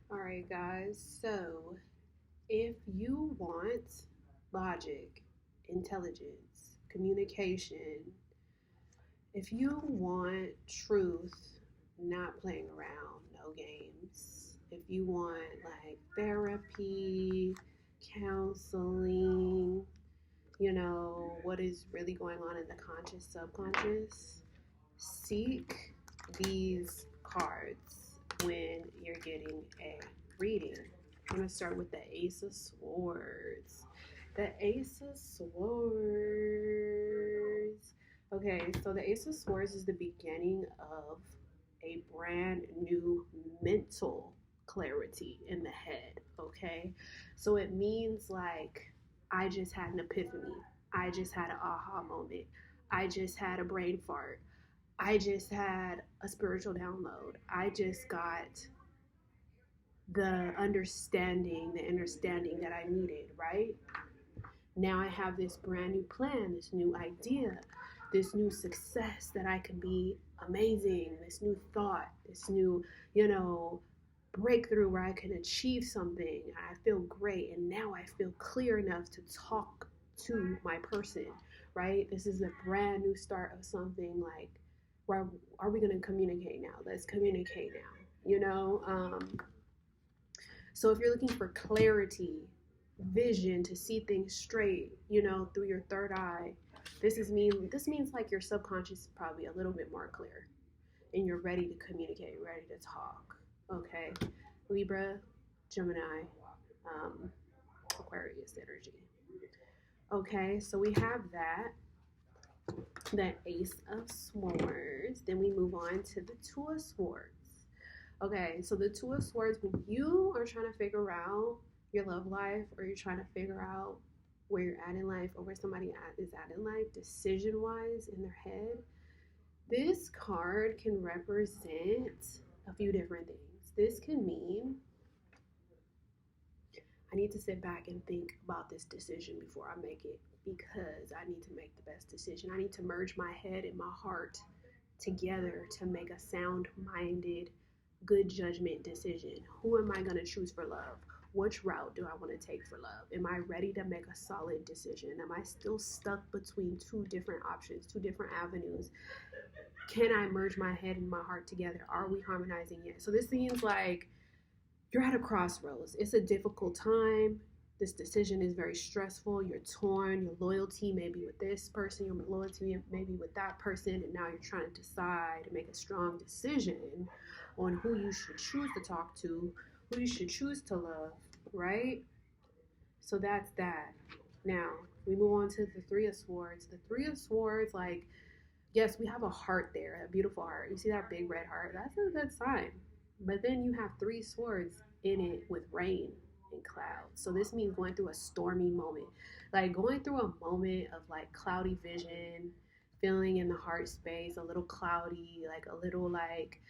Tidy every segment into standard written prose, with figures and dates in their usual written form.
All right, guys. So, if you want logic, intelligence, communication, if you want truth, not playing around, no games, if you want like therapy, counseling, what is really going on in the conscious, subconscious, seek these cards when you're getting a reading. I'm going to start with the Ace of Swords. The Ace of Swords. Okay, so the Ace of Swords is the beginning of a brand new mental clarity in the head. Okay, so it means like I just had an epiphany, I just had an aha moment, I just had a brain fart, I just had a spiritual download. I just got the understanding that I needed, right? Now I have this brand new plan, this new idea, this new success that I can be amazing, this new thought, this new, breakthrough where I can achieve something. I feel great. And now I feel clear enough to talk to my person, right? This is a brand new start of something like, where are we going to communicate now? Let's communicate now, So if you're looking for clarity, vision to see things straight, through your third eye, this means like your subconscious is probably a little bit more clear and you're ready to communicate, ready to talk. Okay. Libra, Gemini, um, Aquarius energy. Okay, so we have that Ace of Swords. Then we move on to the Two of Swords. Okay, so the Two of Swords, when you are trying to figure out your love life, or you're trying to figure out where you're at in life, or where somebody is at in life, decision wise in their head, this card can represent a few different things. This can mean I need to sit back and think about this decision before I make it, because I need to make the best decision. I need to merge my head and my heart together to make a sound minded, good judgment decision. Who am I going to choose for love? Which route do I want to take for love? Am I ready to make a solid decision? Am I still stuck between two different options, two different avenues? Can I merge my head and my heart together? Are we harmonizing yet? So this seems like you're at a crossroads. It's a difficult time. This decision is very stressful. You're torn. Your loyalty may be with this person, your loyalty may be with that person, and now you're trying to decide to make a strong decision on who you should choose to talk to, who you should choose to love, right? So that's that. Now, we move on to the Three of Swords. The Three of Swords, like, yes, we have a heart there, a beautiful heart. You see that big red heart? That's a good sign. But then you have three swords in it with rain and clouds. So this means going through a stormy moment. Like going through a moment of like cloudy vision, feeling in the heart space, a little cloudy, like a little like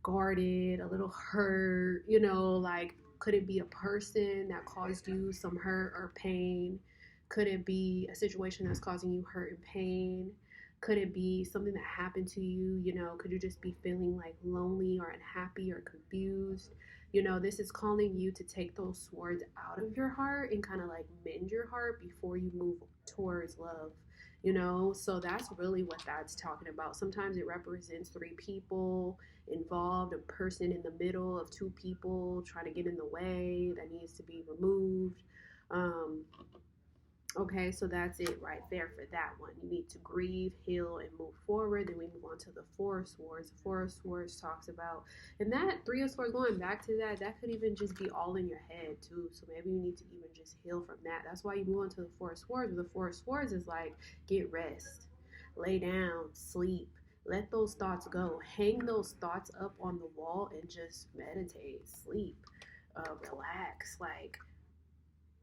guarded, a little hurt, like could it be a person that caused you some hurt or pain? Could it be a situation that's causing you hurt and pain? Could it be something that happened to you? Could you just be feeling like lonely or unhappy or confused? This is calling you to take those swords out of your heart and kind of like mend your heart before you move towards love. So that's really what that's talking about. Sometimes it represents three people involved, a person in the middle of two people trying to get in the way that needs to be removed. Um, Okay, so that's it right there for that one. You need to grieve, heal, and move forward. Then we move on to the Four of Swords. The Four of Swords talks about, and that Three of Swords, going back to that could even just be all in your head too. So maybe you need to even just heal from that. That's why you move on to the Four of Swords. The Four of Swords is like, get rest, lay down, sleep, let those thoughts go. Hang those thoughts up on the wall and just meditate, sleep, relax. Like,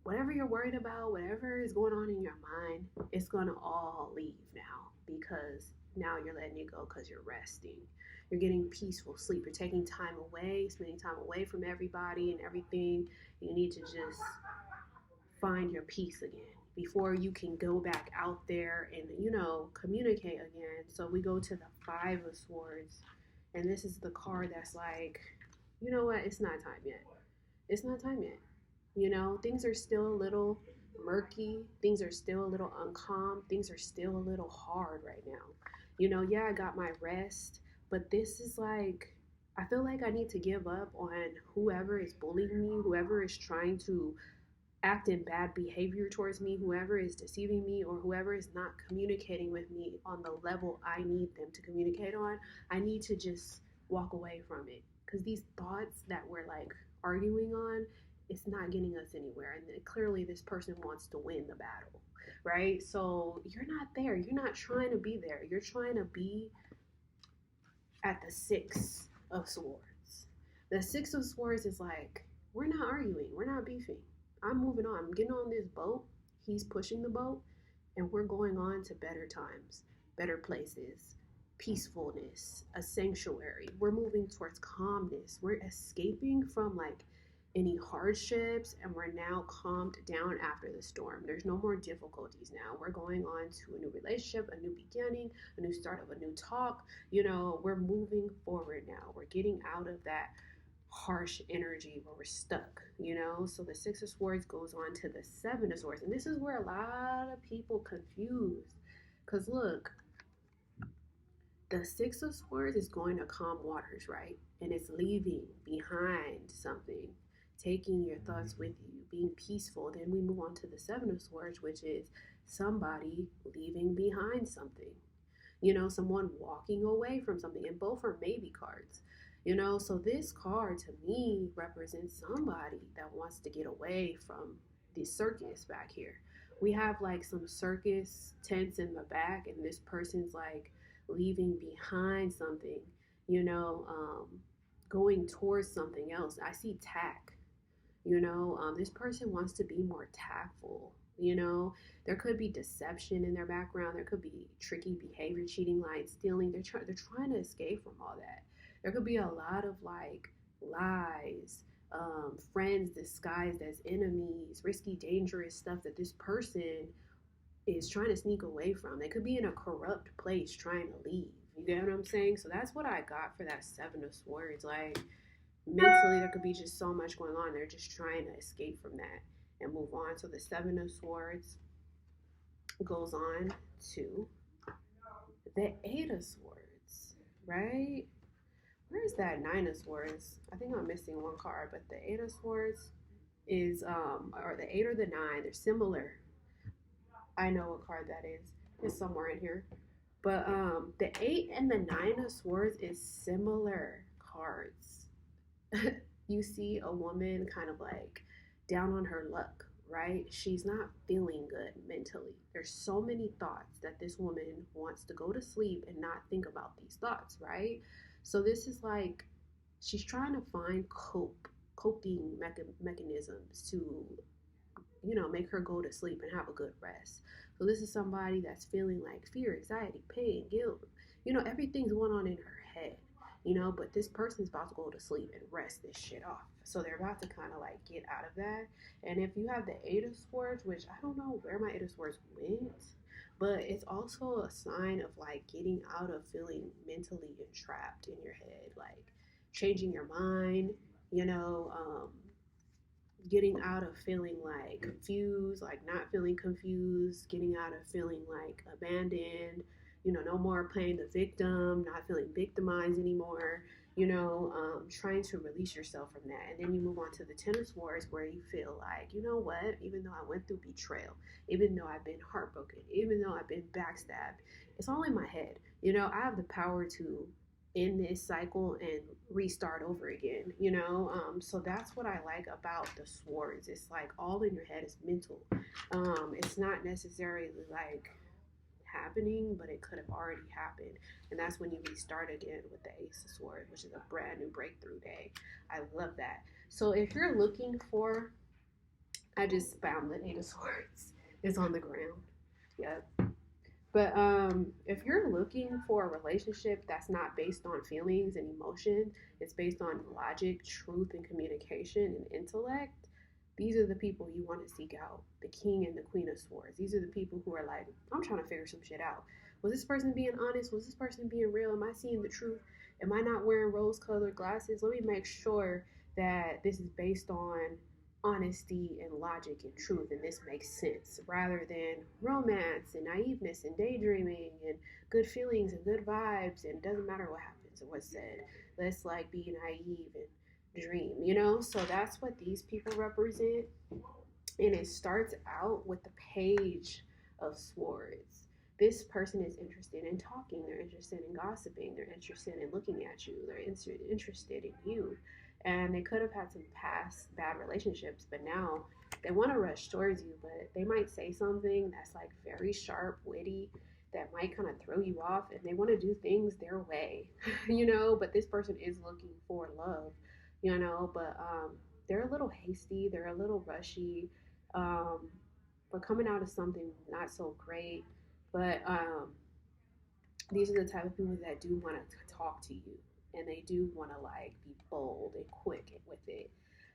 whatever you're worried about, whatever is going on in your mind, it's going to all leave now, because now you're letting it go because you're resting. You're getting peaceful sleep. You're taking time away, spending time away from everybody and everything. You need to just find your peace again before you can go back out there and, communicate again. So we go to the Five of Swords. And this is the card that's like, you know what? It's not time yet. It's not time yet. Things are still a little murky. Things are still a little uncalm. Things are still a little hard right now. Yeah, I got my rest, but this is like, I feel like I need to give up on whoever is bullying me, whoever is trying to act in bad behavior towards me, whoever is deceiving me, or whoever is not communicating with me on the level I need them to communicate on. I need to just walk away from it, because these thoughts that we're like arguing on, it's not getting us anywhere. And clearly, this person wants to win the battle, right? So you're not there. You're not trying to be there. You're trying to be at the Six of Swords. The Six of Swords is like, we're not arguing, we're not beefing. I'm moving on. I'm getting on this boat. He's pushing the boat, and we're going on to better times, better places, peacefulness, a sanctuary. We're moving towards calmness. We're escaping from like any hardships, and we're now calmed down after the storm. There's no more difficulties now. We're going on to a new relationship, a new beginning, a new start of a new talk. We're moving forward now. We're getting out of that harsh energy where we're stuck. So the Six of Swords goes on to the Seven of Swords. And this is where a lot of people confuse. Because look, the Six of Swords is going to calm waters, right? And it's leaving behind something, taking your thoughts with you, being peaceful. Then we move on to the Seven of Swords, which is somebody leaving behind something. Someone walking away from something. And both are maybe cards. So this card to me represents somebody that wants to get away from the circus back here. We have like some circus tents in the back, and this person's like leaving behind something, you know, um, going towards something else. I see tack. This person wants to be more tactful. There could be deception in their background. There could be tricky behavior, cheating, lying, stealing. They're trying to escape from all that. There could be a lot of like lies, friends disguised as enemies, risky, dangerous stuff that this person is trying to sneak away from. They could be in a corrupt place trying to leave. You get what I'm saying? So that's what I got for that Seven of Swords. Like, mentally, there could be just so much going on. They're just trying to escape from that and move on. So the Seven of Swords goes on to the Eight of Swords, right? Where's that Nine of Swords? I think I'm missing one card, but the Eight of Swords is, or the Eight or the Nine, they're similar. I know what card that is. It's somewhere in here. But the Eight and the Nine of Swords is similar cards. You see a woman kind of like down on her luck, right? She's not feeling good mentally. There's so many thoughts that this woman wants to go to sleep and not think about these thoughts, right? So this is like she's trying to find coping mechanisms to make her go to sleep and have a good rest. So this is somebody that's feeling like fear, anxiety, pain, guilt. Everything's going on in her head. But this person's about to go to sleep and rest this shit off. So they're about to kind of like get out of that. And if you have the Eight of Swords, which I don't know where my Eight of Swords went, but it's also a sign of like getting out of feeling mentally entrapped in your head, like changing your mind, you know, getting out of feeling like confused, like not feeling confused, getting out of feeling like abandoned, no more playing the victim, not feeling victimized anymore, trying to release yourself from that. And then you move on to the Ten of Swords, where you feel like, you know what, even though I went through betrayal, even though I've been heartbroken, even though I've been backstabbed, it's all in my head. I have the power to end this cycle and restart over again. So that's what I like about the swords. It's like all in your head. Is mental. It's not necessarily like happening, but it could have already happened, and that's when you restart again with the Ace of Swords, which is a brand new breakthrough day. I love that. So if you're looking for, I just found the Eight of Swords. It's on the ground. Yep. But if you're looking for a relationship that's not based on feelings and emotion, it's based on logic, truth, and communication and intellect, these are the people you want to seek out. The King and the Queen of Swords. These are the people who are like, I'm trying to figure some shit out. Was this person being honest? Was this person being real? Am I seeing the truth? Am I not wearing rose-colored glasses? Let me make sure that this is based on honesty and logic and truth, and this makes sense, rather than romance and naiveness and daydreaming and good feelings and good vibes, and doesn't matter what happens or what's said. Let's like be naive and dream, you know? So that's what these people represent. And it starts out with the page of swords. This person is interested in talking, they're interested in gossiping, they're interested in looking at you, they're interested in you. And they could have had some past bad relationships, but now they want to rush towards you, but they might say something that's like very sharp, witty, that might kind of throw you off, and they want to do things their way, you know. But this person is looking for love, you know, but they're a little hasty, they're a little rushy, um, for coming out of something not so great. But these are the type of people that do want to talk to you, and they do want to like be bold and quick with it.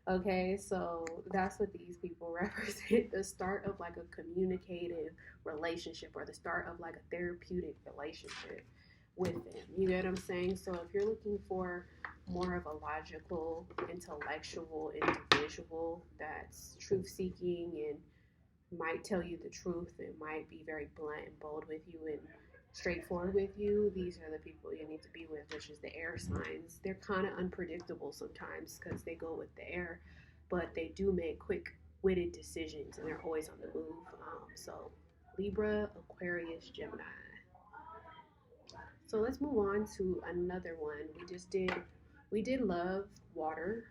Okay, so that's what these people represent, the start of like a communicative relationship, or the start of like a therapeutic relationship with them. You get what I'm saying? So if you're looking for more of a logical, intellectual individual that's truth seeking and might tell you the truth and might be very blunt and bold with you and straightforward with you, these are the people you need to be with, which is the air signs. They're kind of unpredictable sometimes because they go with the air, but they do make quick witted decisions and they're always on the move. So Libra, Aquarius, Gemini. So let's move on to another one. We did love, water.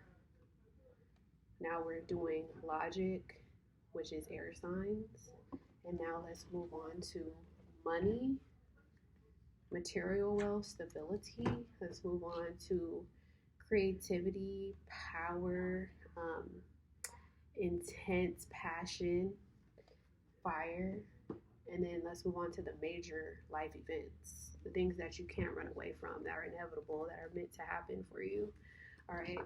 Now we're doing logic, which is air signs. And now let's move on to money, material wealth, stability. Let's move on to creativity, power, intense passion, fire. And then let's move on to the major life events, the things that you can't run away from, that are inevitable, that are meant to happen for you. All right.